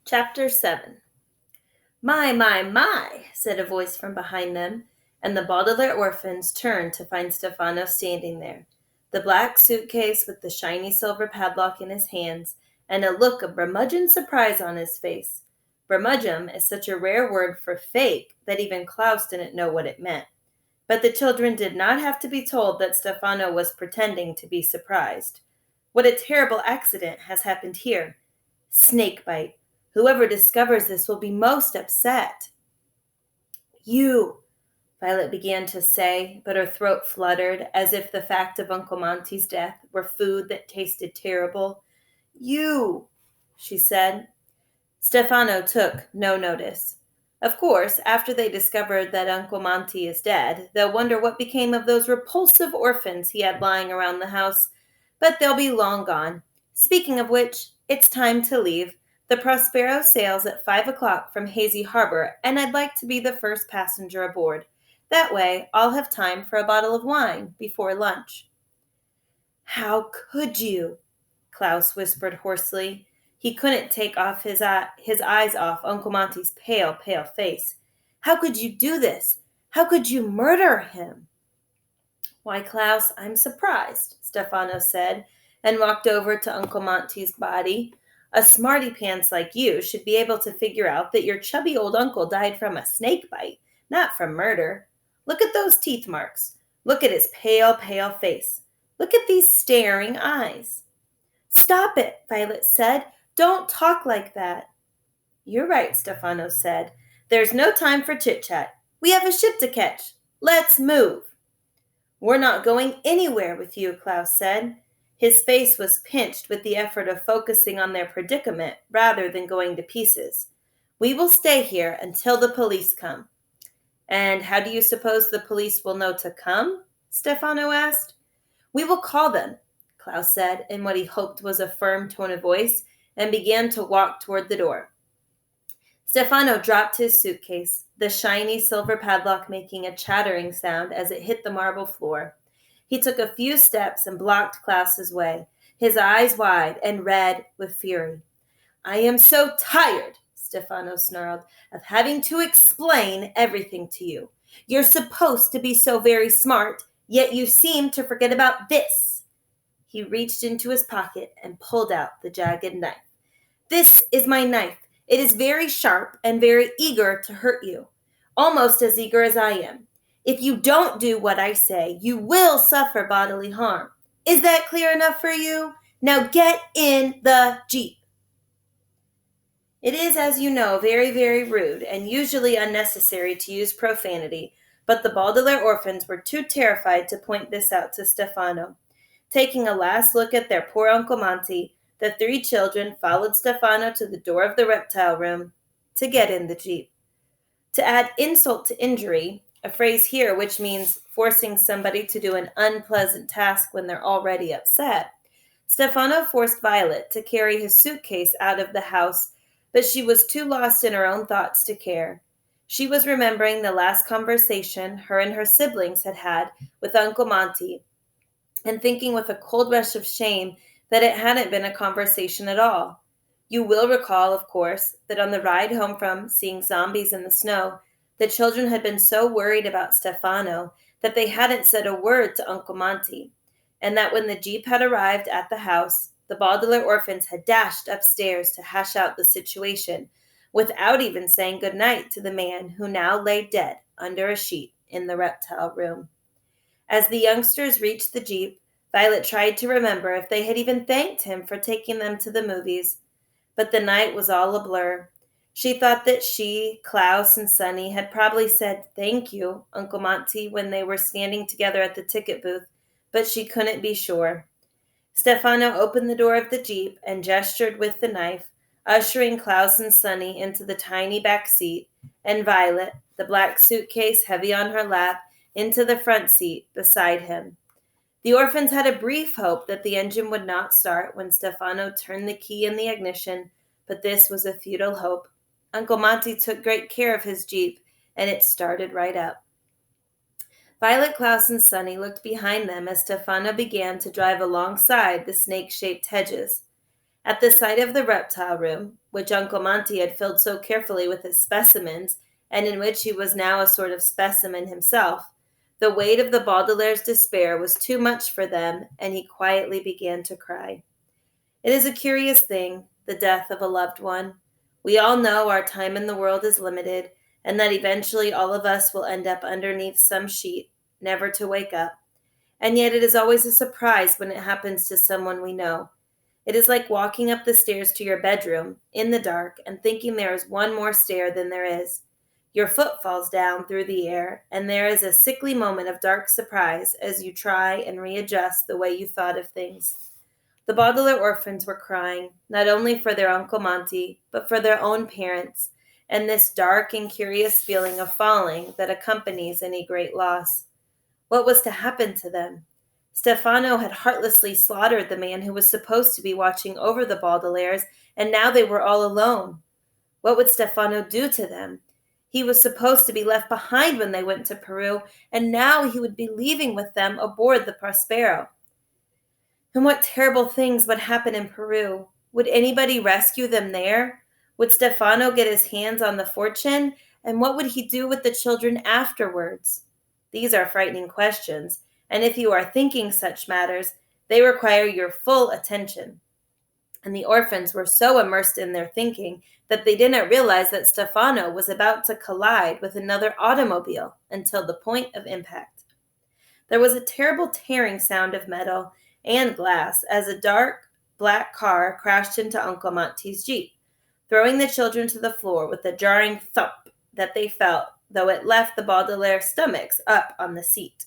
Chapter 7. My, said a voice from behind them, and the Baudelaire orphans turned to find Stefano standing there, the black suitcase with the shiny silver padlock in his hands, and a look of brummagem surprise on his face. Brummagem is such a rare word for fake that even Klaus didn't know what it meant. But the children did not have to be told that Stefano was pretending to be surprised. What a terrible accident has happened here. Snakebite. Whoever discovers this will be most upset. You, Violet began to say, but her throat fluttered as if the fact of Uncle Monty's death were food that tasted terrible. You, she said. Stefano took no notice. Of course, after they discovered that Uncle Monty is dead, they'll wonder what became of those repulsive orphans he had lying around the house, but they'll be long gone. Speaking of which, it's time to leave. The Prospero sails at 5 o'clock from Hazy Harbor, and I'd like to be the first passenger aboard. That way, I'll have time for a bottle of wine before lunch. How could you? Klaus whispered hoarsely. He couldn't take off his eyes off Uncle Monty's pale face. How could you do this? How could you murder him? Why, Klaus, I'm surprised, Stefano said, and walked over to Uncle Monty's body. A smarty pants like you should be able to figure out that your chubby old uncle died from a snake bite, not from murder. Look at those teeth marks. Look at his pale face. Look at these staring eyes. Stop it, Violet said. Don't talk like that. You're right, Stefano said. There's no time for chit-chat. We have a ship to catch. Let's move. We're not going anywhere with you, Klaus said. His face was pinched with the effort of focusing on their predicament rather than going to pieces. We will stay here until the police come. And how do you suppose the police will know to come? Stefano asked. We will call them, Klaus said in what he hoped was a firm tone of voice, and began to walk toward the door. Stefano dropped his suitcase, the shiny silver padlock making a chattering sound as it hit the marble floor. He took a few steps and blocked Klaus's way, his eyes wide and red with fury. I am so tired, Stefano snarled, of having to explain everything to you. You're supposed to be so very smart, yet you seem to forget about this. He reached into his pocket and pulled out the jagged knife. This is my knife. It is very sharp and very eager to hurt you, almost as eager as I am. If you don't do what I say, you will suffer bodily harm. Is that clear enough for you? Now get in the Jeep. It is, as you know, very, very rude and usually unnecessary to use profanity, but the Baudelaire orphans were too terrified to point this out to Stefano. Taking a last look at their poor Uncle Monty, the three children followed Stefano to the door of the reptile room to get in the Jeep. To add insult to injury, a phrase here which means forcing somebody to do an unpleasant task when they're already upset, Stefano forced Violet to carry his suitcase out of the house, but she was too lost in her own thoughts to care. She was remembering the last conversation her and her siblings had had with Uncle Monty, and thinking with a cold rush of shame that it hadn't been a conversation at all. You will recall, of course, that on the ride home from seeing zombies in the snow, the children had been so worried about Stefano that they hadn't said a word to Uncle Monty, and that when the Jeep had arrived at the house, the Baudelaire orphans had dashed upstairs to hash out the situation, without even saying good night to the man who now lay dead under a sheet in the reptile room. As the youngsters reached the Jeep, Violet tried to remember if they had even thanked him for taking them to the movies, but the night was all a blur. She thought that she, Klaus, and Sunny had probably said, "Thank you, Uncle Monty," when they were standing together at the ticket booth, but she couldn't be sure. Stefano opened the door of the Jeep and gestured with the knife, ushering Klaus and Sunny into the tiny back seat, and Violet, the black suitcase heavy on her lap, into the front seat beside him. The orphans had a brief hope that the engine would not start when Stefano turned the key in the ignition, but this was a futile hope. Uncle Monty took great care of his Jeep, and it started right up. Violet, Klaus, and Sunny looked behind them as Stefano began to drive alongside the snake-shaped hedges. At the sight of the reptile room, which Uncle Monty had filled so carefully with his specimens, and in which he was now a sort of specimen himself, the weight of the Baudelaire's despair was too much for them, and he quietly began to cry. It is a curious thing, the death of a loved one. We all know our time in the world is limited, and that eventually all of us will end up underneath some sheet, never to wake up. And yet it is always a surprise when it happens to someone we know. It is like walking up the stairs to your bedroom in the dark and thinking there is one more stair than there is. Your foot falls down through the air, and there is a sickly moment of dark surprise as you try and readjust the way you thought of things. The Baudelaire orphans were crying, not only for their Uncle Monty, but for their own parents, and this dark and curious feeling of falling that accompanies any great loss. What was to happen to them? Stefano had heartlessly slaughtered the man who was supposed to be watching over the Baudelaires, and now they were all alone. What would Stefano do to them? He was supposed to be left behind when they went to Peru, and now he would be leaving with them aboard the Prospero. And what terrible things would happen in Peru? Would anybody rescue them there? Would Stefano get his hands on the fortune? And what would he do with the children afterwards? These are frightening questions, and if you are thinking such matters, they require your full attention. And the orphans were so immersed in their thinking that they didn't realize that Stefano was about to collide with another automobile until the point of impact. There was a terrible tearing sound of metal and glass as a dark, black car crashed into Uncle Monty's Jeep, throwing the children to the floor with a jarring thump that they felt, though it left the Baudelaire stomachs up on the seat.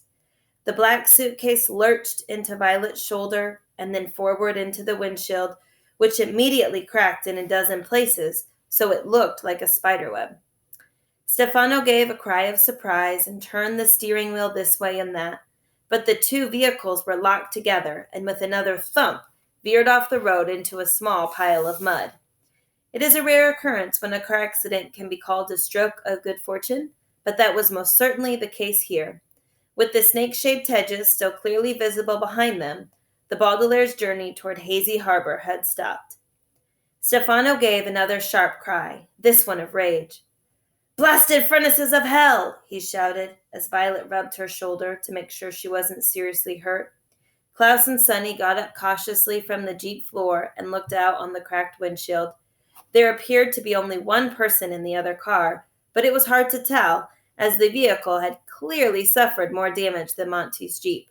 The black suitcase lurched into Violet's shoulder and then forward into the windshield, which immediately cracked in a dozen places, so it looked like a spiderweb. Stefano gave a cry of surprise and turned the steering wheel this way and that, but the two vehicles were locked together and with another thump veered off the road into a small pile of mud. It is a rare occurrence when a car accident can be called a stroke of good fortune, but that was most certainly the case here. With the snake-shaped hedges still clearly visible behind them, the Baudelaire's journey toward Hazy Harbor had stopped. Stefano gave another sharp cry, this one of rage. "Blasted furnaces of hell!" he shouted, as Violet rubbed her shoulder to make sure she wasn't seriously hurt. Klaus and Sunny got up cautiously from the Jeep floor and looked out on the cracked windshield. There appeared to be only one person in the other car, but it was hard to tell, as the vehicle had clearly suffered more damage than Monty's Jeep.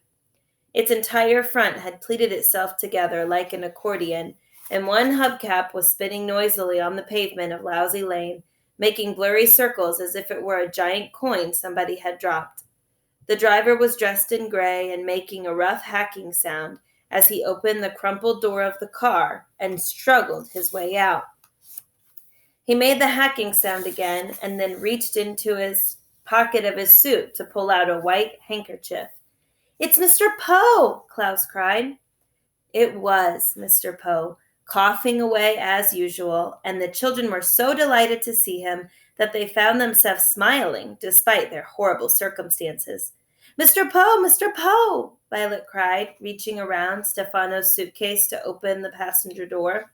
Its entire front had pleated itself together like an accordion, and one hubcap was spinning noisily on the pavement of Lousy Lane, making blurry circles as if it were a giant coin somebody had dropped. The driver was dressed in gray and making a rough hacking sound as he opened the crumpled door of the car and struggled his way out. He made the hacking sound again and then reached into his pocket of his suit to pull out a white handkerchief. "It's Mr. Poe!" Klaus cried. It was Mr. Poe, coughing away as usual, and the children were so delighted to see him that they found themselves smiling despite their horrible circumstances. "Mr. Poe! Mr. Poe!" Violet cried, reaching around Stefano's suitcase to open the passenger door.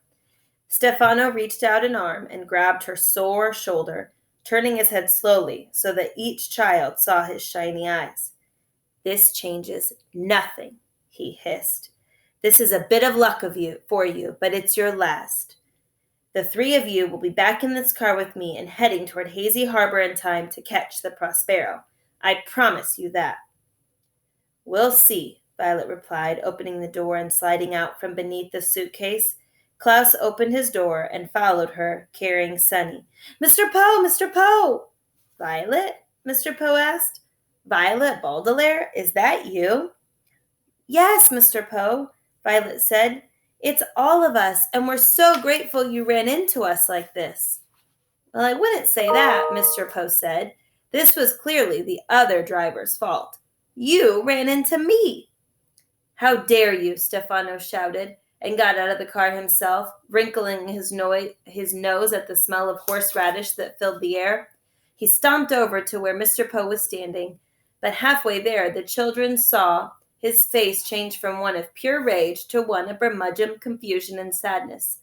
Stefano reached out an arm and grabbed her sore shoulder, turning his head slowly so that each child saw his shiny eyes. "This changes nothing," he hissed. "This is a bit of luck for you, but it's your last. The three of you will be back in this car with me and heading toward Hazy Harbor in time to catch the Prospero. I promise you that." "We'll see," Violet replied, opening the door and sliding out from beneath the suitcase. Klaus opened his door and followed her, carrying Sunny. "Mr. Poe! Mr. Poe!" "Violet?" Mr. Poe asked. "Violet Baudelaire? Is that you?" "Yes, Mr. Poe," Violet said. "It's all of us, and we're so grateful you ran into us like this." "Well, I wouldn't say that," Mr. Poe said. "This was clearly the other driver's fault. You ran into me." "How dare you!" Stefano shouted, and got out of the car himself, wrinkling his nose at the smell of horseradish that filled the air. He stomped over to where Mr. Poe was standing, but halfway there the children saw his face change from one of pure rage to one of curmudgeon confusion and sadness.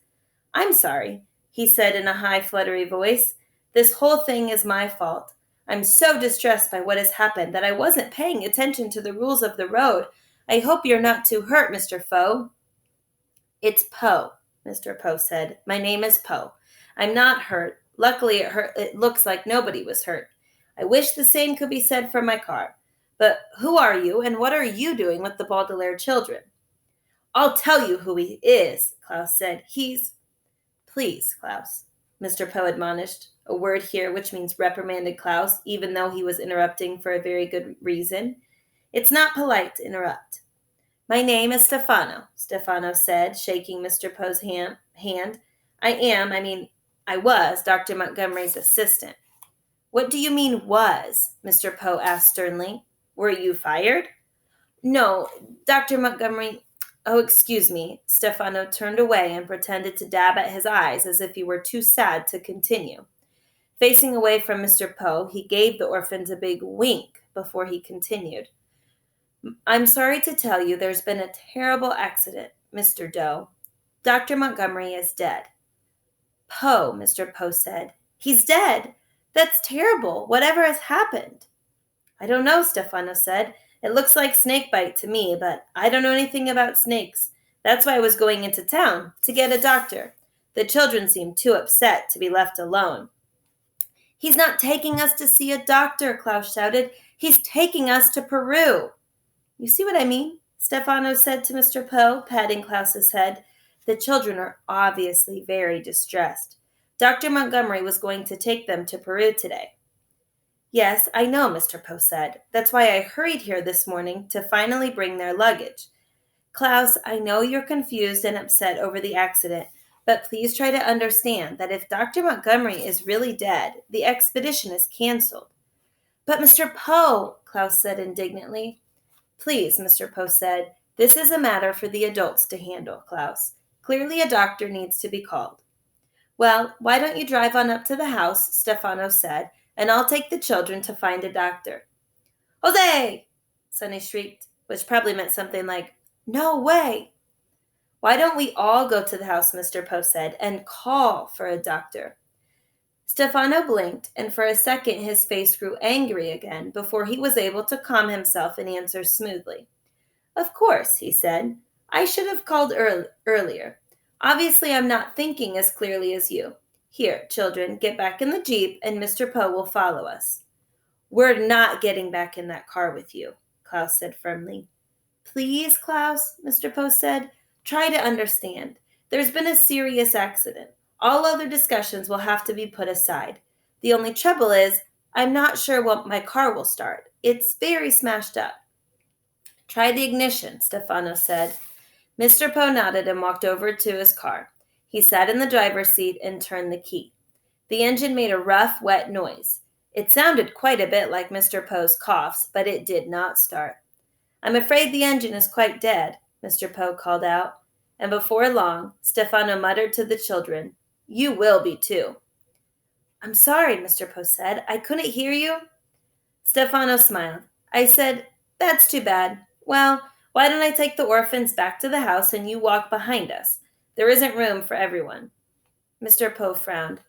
I'm sorry, he said in a high, fluttery voice. This whole thing is my fault. I'm so distressed by what has happened that I wasn't paying attention to the rules of the road. I hope you're not too hurt, Mr. Foe. It's Poe, Mr. Poe said. My name is Poe. I'm not hurt. Luckily, it looks like nobody was hurt. I wish the same could be said for my car. But who are you, and what are you doing with the Baudelaire children? I'll tell you who he is, Klaus said. Please, Klaus, Mr. Poe admonished, a word here which means reprimanded Klaus, even though he was interrupting for a very good reason. It's not polite to interrupt. My name is Stefano said, shaking Mr. Poe's hand. I was Dr. Montgomery's assistant. What do you mean was? Mr. Poe asked sternly. Were you fired? No, Dr. Montgomery. Oh, excuse me. Stefano turned away and pretended to dab at his eyes as if he were too sad to continue. Facing away from Mr. Poe, he gave the orphans a big wink before he continued. I'm sorry to tell you there's been a terrible accident, Mr. Doe. Dr. Montgomery is dead. Poe, Mr. Poe said. He's dead. That's terrible. Whatever has happened? I don't know, Stefano said. It looks like snake bite to me, but I don't know anything about snakes. That's why I was going into town, to get a doctor. The children seemed too upset to be left alone. He's not taking us to see a doctor, Klaus shouted. He's taking us to Peru. You see what I mean? Stefano said to Mr. Poe, patting Klaus's head. The children are obviously very distressed. Dr. Montgomery was going to take them to Peru today. Yes, I know, Mr. Poe said. That's why I hurried here this morning to finally bring their luggage. Klaus, I know you're confused and upset over the accident, but please try to understand that if Dr. Montgomery is really dead, the expedition is canceled. But Mr. Poe, Klaus said indignantly. Please, Mr. Poe said, this is a matter for the adults to handle, Klaus. Clearly a doctor needs to be called. Well, why don't you drive on up to the house, Stefano said, and I'll take the children to find a doctor. Jose! Sonny shrieked, which probably meant something like, no way! Why don't we all go to the house, Mr. Poe said, and call for a doctor? Stefano blinked, and for a second his face grew angry again before he was able to calm himself and answer smoothly. Of course, he said. I should have called earlier. Obviously, I'm not thinking as clearly as you. Here, children, get back in the Jeep, and Mr. Poe will follow us. We're not getting back in that car with you, Klaus said firmly. Please, Klaus, Mr. Poe said, try to understand. There's been a serious accident. All other discussions will have to be put aside. The only trouble is, I'm not sure what my car will start. It's very smashed up. Try the ignition, Stefano said. Mr. Poe nodded and walked over to his car. He sat in the driver's seat and turned the key. The engine made a rough, wet noise. It sounded quite a bit like Mr. Poe's coughs, but it did not start. I'm afraid the engine is quite dead, Mr. Poe called out. And before long, Stefano muttered to the children, You will be too. I'm sorry, Mr. Poe said. I couldn't hear you. Stefano smiled. I said, That's too bad. Well, why don't I take the orphans back to the house and you walk behind us? There isn't room for everyone. Mr. Poe frowned.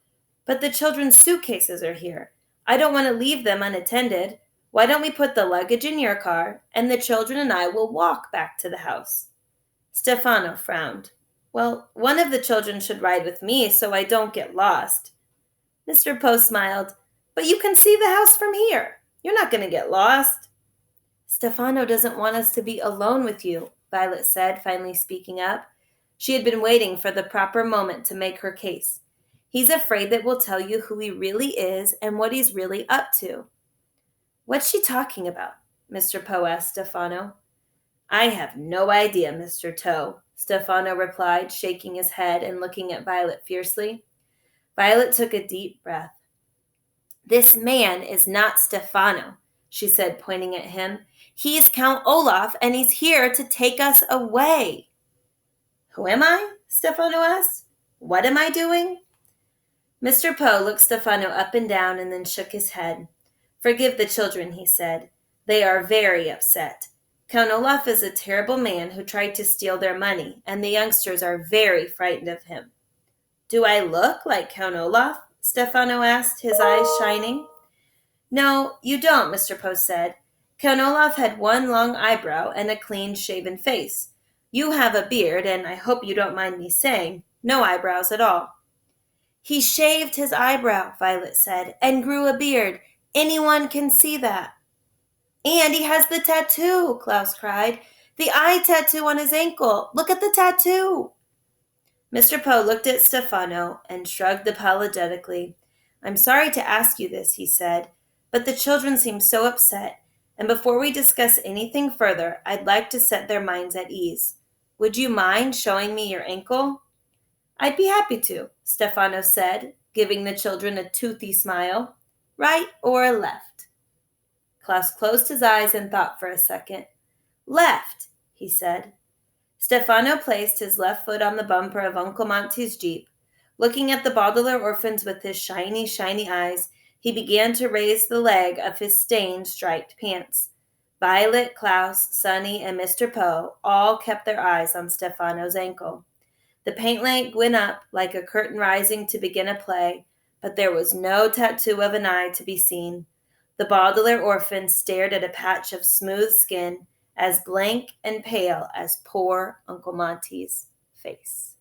But the children's suitcases are here. I don't want to leave them unattended. Why don't we put the luggage in your car, and the children and I will walk back to the house? Stefano frowned. Well, one of the children should ride with me so I don't get lost. Mr. Poe smiled. But you can see the house from here. You're not going to get lost. Stefano doesn't want us to be alone with you, Violet said, finally speaking up. She had been waiting for the proper moment to make her case. He's afraid that we'll tell you who he really is and what he's really up to. What's she talking about? Mr. Poe asked Stefano. I have no idea, Mr. Toe, Stefano replied, shaking his head and looking at Violet fiercely. Violet took a deep breath. This man is not Stefano, she said, pointing at him. He's Count Olaf, and he's here to take us away. Who am I? Stefano asked. What am I doing? Mr. Poe looked Stefano up and down and then shook his head. Forgive the children, he said. They are very upset. Count Olaf is a terrible man who tried to steal their money, and the youngsters are very frightened of him. Do I look like Count Olaf? Stefano asked, his eyes shining. No, you don't, Mr. Poe said. Count Olaf had one long eyebrow and a clean-shaven face. You have a beard, and I hope you don't mind me saying, no eyebrows at all. He shaved his eyebrow, Violet said, and grew a beard. Anyone can see that. And he has the tattoo, Klaus cried. The eye tattoo on his ankle. Look at the tattoo. Mr. Poe looked at Stefano and shrugged apologetically. I'm sorry to ask you this, he said, but the children seem so upset, and before we discuss anything further, I'd like to set their minds at ease. Would you mind showing me your ankle? I'd be happy to, Stefano said, giving the children a toothy smile. Right or left? Klaus closed his eyes and thought for a second. Left, he said. Stefano placed his left foot on the bumper of Uncle Monty's Jeep. Looking at the Baudelaire orphans with his shiny, shiny eyes, he began to raise the leg of his stained, striped pants. Violet, Klaus, Sunny, and Mr. Poe all kept their eyes on Stefano's ankle. The paint lamp went up like a curtain rising to begin a play, but there was no tattoo of an eye to be seen. The Baudelaire orphans stared at a patch of smooth skin as blank and pale as poor Uncle Monty's face.